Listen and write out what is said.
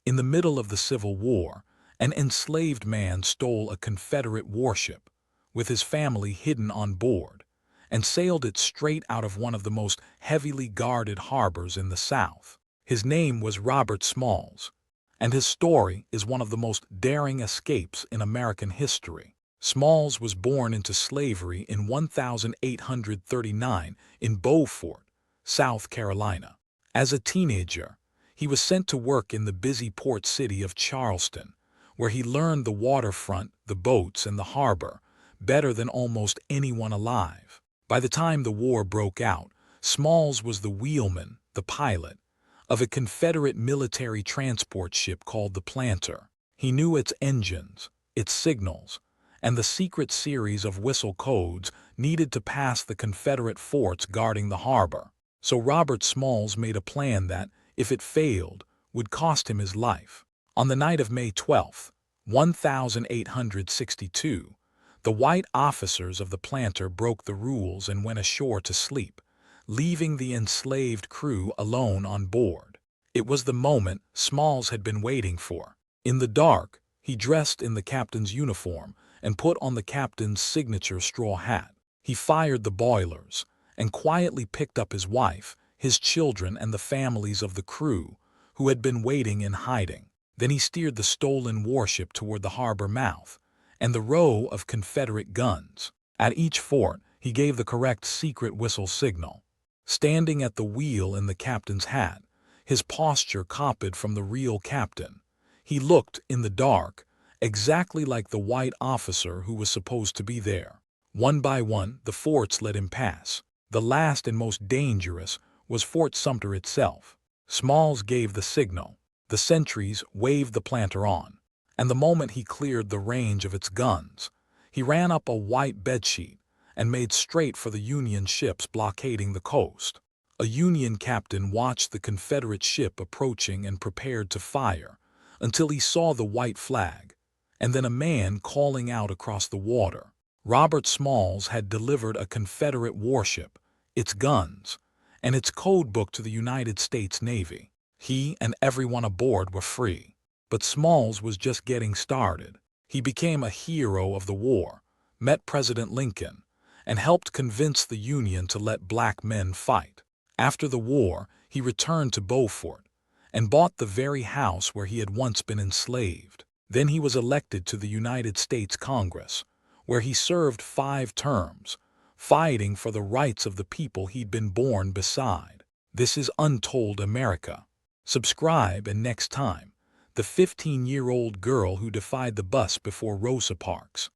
In the middle of the Civil War, an enslaved man stole a Confederate warship, with his family hidden on board, and sailed it straight out of one of the most heavily guarded harbors in the South. His name was Robert Smalls, and his story is one of the most daring escapes in American history. Smalls was born into slavery in 1839 in Beaufort, South Carolina. As a teenager, he was sent to work in the busy port city of Charleston, where he learned the waterfront, the boats, and the harbor better than almost anyone alive. By the time the war broke out, Smalls was the wheelman, the pilot, of a Confederate military transport ship called the Planter. He knew its engines, its signals, and the secret series of whistle codes needed to pass the Confederate forts guarding the harbor. So Robert Smalls made a plan that, if it failed, would cost him his life. On the night of May 12, 1862, the white officers of the Planter broke the rules and went ashore to sleep, leaving the enslaved crew alone on board. It was the moment Smalls had been waiting for. In the dark, he dressed in the captain's uniform and put on the captain's signature straw hat. He fired the boilers and quietly picked up his wife, his children, and the families of the crew, who had been waiting in hiding. Then he steered the stolen warship toward the harbor mouth and the row of Confederate guns. At each fort, he gave the correct secret whistle signal. Standing at the wheel in the captain's hat, his posture copied from the real captain, he looked, in the dark, exactly like the white officer who was supposed to be there. One by one, the forts let him pass. The last and most dangerous was Fort Sumter itself. Smalls gave the signal. The sentries waved the Planter on, and the moment he cleared the range of its guns, he ran up a white bedsheet and made straight for the Union ships blockading the coast. A Union captain watched the Confederate ship approaching and prepared to fire until he saw the white flag, and then a man calling out across the water. Robert Smalls had delivered a Confederate warship, its guns, and its code book to the United States Navy. He and everyone aboard were free. But Smalls was just getting started. He became a hero of the war, met President Lincoln, and helped convince the Union to let black men fight. After the war, he returned to Beaufort and bought the very house where he had once been enslaved. Then he was elected to the United States Congress, where he served 5 terms, fighting for the rights of the people he'd been born beside. This is Untold America. Subscribe, and next time, the 15-year-old girl who defied the bus before Rosa Parks.